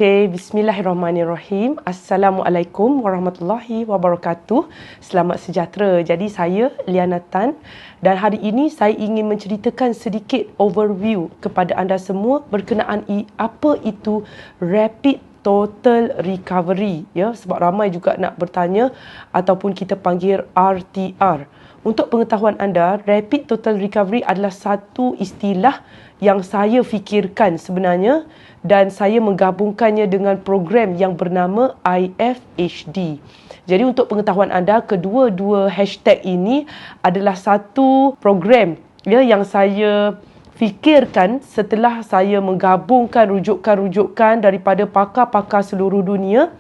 Okey, bismillahirrahmanirrahim. Assalamualaikum warahmatullahi wabarakatuh. Selamat sejahtera. Jadi saya Liana Tan dan hari ini saya ingin menceritakan sedikit overview kepada anda semua berkenaan apa itu rapid total recovery, ya, sebab ramai juga nak bertanya ataupun kita panggil RTR. Untuk pengetahuan anda, rapid total recovery adalah satu istilah yang saya fikirkan sebenarnya dan saya menggabungkannya dengan program yang bernama IFHD. Jadi untuk pengetahuan anda, kedua-dua hashtag ini adalah satu program, ya, yang saya fikirkan setelah saya menggabungkan rujukan-rujukan daripada pakar-pakar seluruh dunia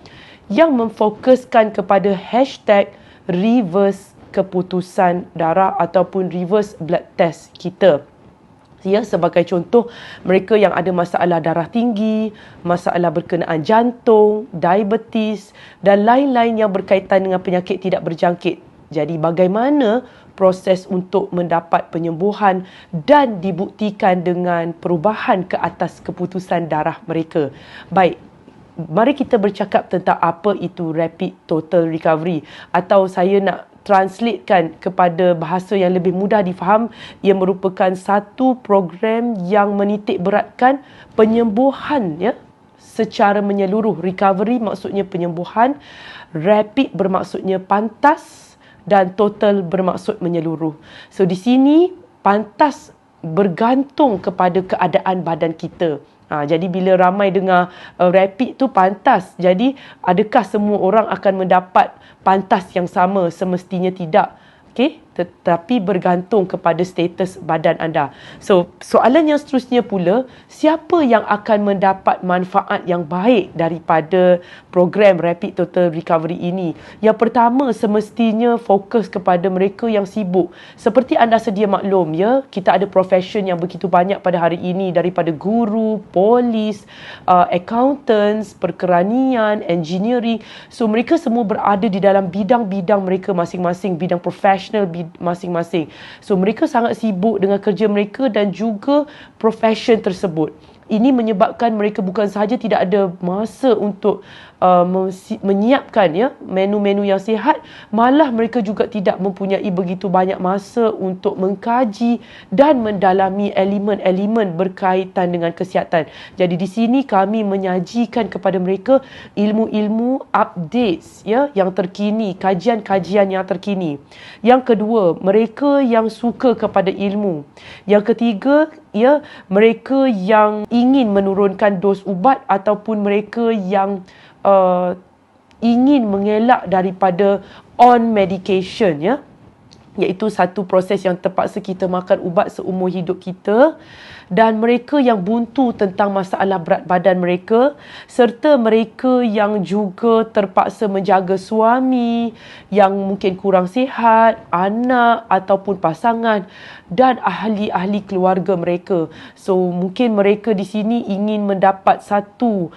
yang memfokuskan kepada hashtag reverse keputusan darah ataupun reverse blood test kita. Ya, sebagai contoh, mereka yang ada masalah darah tinggi, masalah berkenaan jantung, diabetes dan lain-lain yang berkaitan dengan penyakit tidak berjangkit. Jadi bagaimana proses untuk mendapat penyembuhan dan dibuktikan dengan perubahan ke atas keputusan darah mereka. Baik, mari kita bercakap tentang apa itu rapid total recovery, atau saya nak translatekan kepada bahasa yang lebih mudah difaham. Ia merupakan satu program yang menitik beratkan penyembuhan, ya, secara menyeluruh. Recovery maksudnya penyembuhan, rapid bermaksudnya pantas dan total bermaksud menyeluruh. So di sini pantas bergantung kepada keadaan badan kita. Jadi bila ramai dengar rapid tu pantas, jadi adakah semua orang akan mendapat pantas yang sama? Semestinya tidak. Okey, tetapi bergantung kepada status badan anda. So, soalan yang seterusnya pula, siapa yang akan mendapat manfaat yang baik daripada program Rapid Total Recovery ini? Yang pertama, semestinya fokus kepada mereka yang sibuk. Seperti anda sedia maklum, ya, kita ada profession yang begitu banyak pada hari ini, daripada guru, polis, accountants, perkeranian, engineering. So, mereka semua berada di dalam bidang-bidang mereka masing-masing, bidang profesional masing-masing. So mereka sangat sibuk dengan kerja mereka dan juga profession tersebut. Ini menyebabkan mereka bukan sahaja tidak ada masa untuk menyiapkan, ya, menu-menu yang sihat, malah mereka juga tidak mempunyai begitu banyak masa untuk mengkaji dan mendalami elemen-elemen berkaitan dengan kesihatan. Jadi di sini kami menyajikan kepada mereka ilmu-ilmu updates, ya, yang terkini, kajian-kajian yang terkini. Yang kedua, mereka yang suka kepada ilmu. Yang ketiga, ya, mereka yang ingin menurunkan dos ubat ataupun mereka yang ingin mengelak daripada on medication, ya, iaitu satu proses yang terpaksa kita makan ubat seumur hidup kita, dan mereka yang buntu tentang masalah berat badan mereka, serta mereka yang juga terpaksa menjaga suami yang mungkin kurang sihat, anak ataupun pasangan dan ahli-ahli keluarga mereka. So mungkin mereka di sini ingin mendapat satu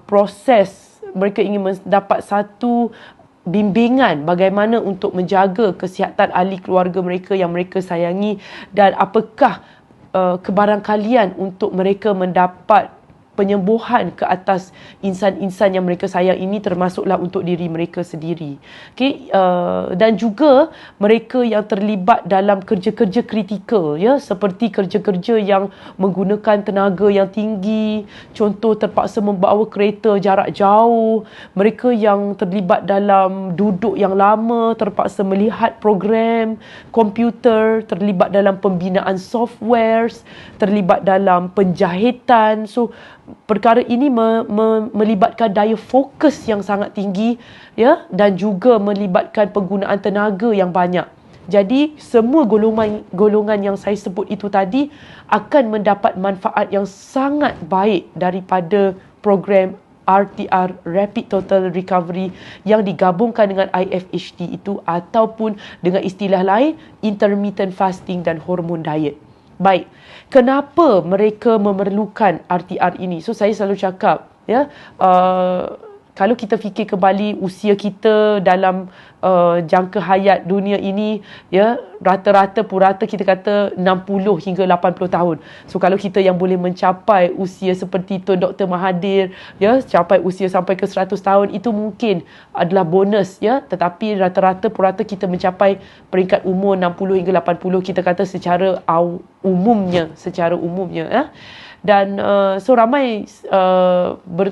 proses, mereka ingin mendapat satu bimbingan bagaimana untuk menjaga kesihatan ahli keluarga mereka yang mereka sayangi, dan apakah kebarangkalian untuk mereka mendapat penyembuhan ke atas insan-insan yang mereka sayang ini, termasuklah untuk diri mereka sendiri. Okay? Dan juga mereka yang terlibat dalam kerja-kerja kritikal, ya, seperti kerja-kerja yang menggunakan tenaga yang tinggi, contoh terpaksa membawa kereta jarak jauh, mereka yang terlibat dalam duduk yang lama, terpaksa melihat program komputer, terlibat dalam pembinaan softwares, terlibat dalam penjahitan. So perkara ini melibatkan daya fokus yang sangat tinggi, ya, dan juga melibatkan penggunaan tenaga yang banyak. Jadi semua golongan yang saya sebut itu tadi akan mendapat manfaat yang sangat baik daripada program RTR, Rapid Total Recovery, yang digabungkan dengan IFHD itu, ataupun dengan istilah lain intermittent fasting dan hormon diet. Baik, kenapa mereka memerlukan RTR ini? So saya selalu cakap, ya, kalau kita fikir kembali usia kita dalam jangka hayat dunia ini, ya, rata-rata purata kita kata 60 hingga 80 tahun. So kalau kita yang boleh mencapai usia seperti Tun Dr. Mahathir, ya, capai usia sampai ke 100 tahun, itu mungkin adalah bonus, ya. Tetapi rata-rata purata kita mencapai peringkat umur 60 hingga 80, kita kata secara umumnya, ya. Dan so ramai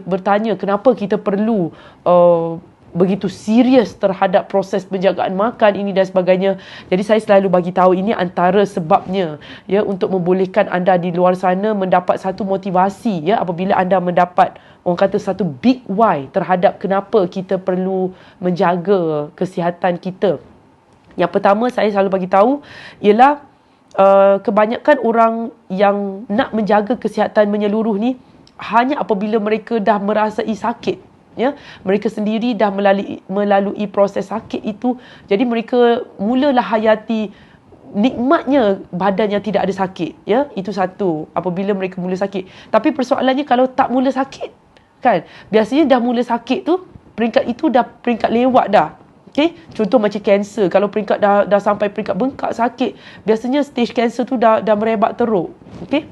bertanya kenapa kita perlu begitu serius terhadap proses penjagaan makan ini dan sebagainya. Jadi saya selalu bagi tahu ini antara sebabnya, ya, untuk membolehkan anda di luar sana mendapat satu motivasi, ya, apabila anda mendapat, orang kata, satu big why terhadap kenapa kita perlu menjaga kesihatan kita. Yang pertama saya selalu bagi tahu ialah kebanyakan orang yang nak menjaga kesihatan menyeluruh ni hanya apabila mereka dah merasai sakit, ya, mereka sendiri dah melalui proses sakit itu, jadi mereka mulalah hayati nikmatnya badan yang tidak ada sakit, ya. Itu satu, apabila mereka mula sakit. Tapi persoalannya kalau tak mula sakit, kan, biasanya dah mula sakit tu, peringkat itu dah peringkat lewat dah. Okay? Contoh macam kanser, kalau peringkat dah sampai peringkat bengkak sakit, biasanya stage kanser tu dah merebak teruk. Okay?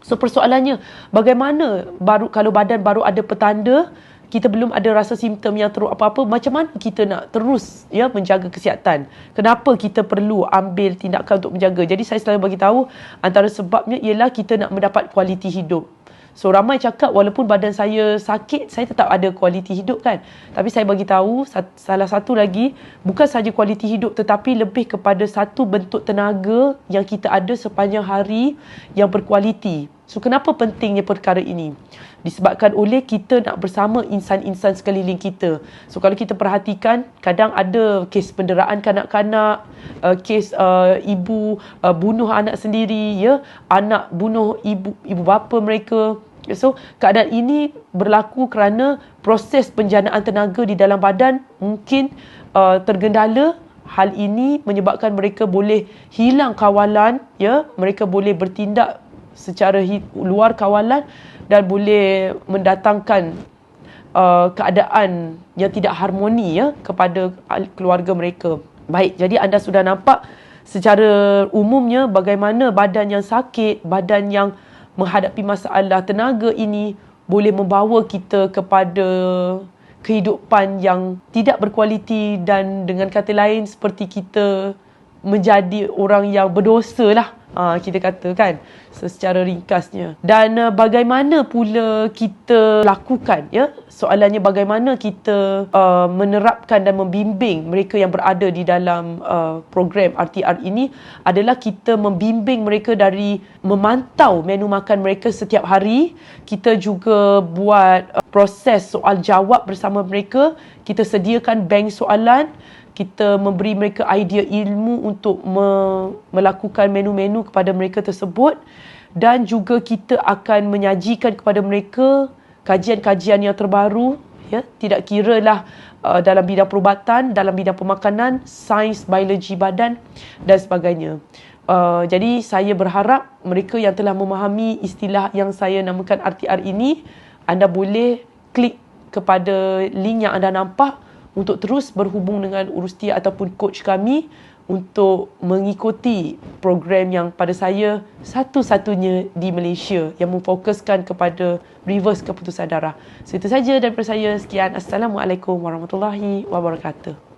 So persoalannya, bagaimana kalau badan baru ada petanda, kita belum ada rasa simptom yang teruk apa-apa, macam mana kita nak terus, ya, menjaga kesihatan? Kenapa kita perlu ambil tindakan untuk menjaga? Jadi saya selalu bagi tahu antara sebabnya ialah kita nak mendapat kualiti hidup. So ramai cakap walaupun badan saya sakit, saya tetap ada kualiti hidup, kan. Tapi saya bagi tahu salah satu lagi, bukan sahaja kualiti hidup tetapi lebih kepada satu bentuk tenaga yang kita ada sepanjang hari yang berkualiti. So kenapa pentingnya perkara ini? Disebabkan oleh kita nak bersama insan-insan sekeliling kita. So kalau kita perhatikan, kadang ada kes penderaan kanak-kanak, kes ibu bunuh anak sendiri, ya, anak bunuh ibu bapa mereka. So keadaan ini berlaku kerana proses penjanaan tenaga di dalam badan mungkin tergendala. Hal ini menyebabkan mereka boleh hilang kawalan, ya, mereka boleh bertindak secara luar kawalan dan boleh mendatangkan keadaan yang tidak harmoni, ya, kepada keluarga mereka. Baik, jadi anda sudah nampak secara umumnya bagaimana badan yang sakit, badan yang menghadapi masalah tenaga ini boleh membawa kita kepada kehidupan yang tidak berkualiti, dan dengan kata lain seperti kita menjadi orang yang berdosa lah, kita kata, kan, secara ringkasnya. Dan bagaimana pula kita lakukan, ya, soalannya bagaimana kita menerapkan dan membimbing mereka yang berada di dalam program RTR ini adalah kita membimbing mereka dari memantau menu makan mereka setiap hari. Kita juga buat proses soal jawab bersama mereka. Kita sediakan bank soalan. Kita memberi mereka idea ilmu untuk melakukan menu-menu kepada mereka tersebut, dan juga kita akan menyajikan kepada mereka kajian-kajian yang terbaru, ya, tidak kiralah dalam bidang perubatan, dalam bidang pemakanan, sains biologi badan dan sebagainya. Jadi saya berharap mereka yang telah memahami istilah yang saya namakan RTR ini, anda boleh klik kepada link yang anda nampak untuk terus berhubung dengan Urustia ataupun coach kami untuk mengikuti program yang pada saya satu-satunya di Malaysia yang memfokuskan kepada reverse keputusan darah. So itu saja daripada saya. Sekian. Assalamualaikum warahmatullahi wabarakatuh.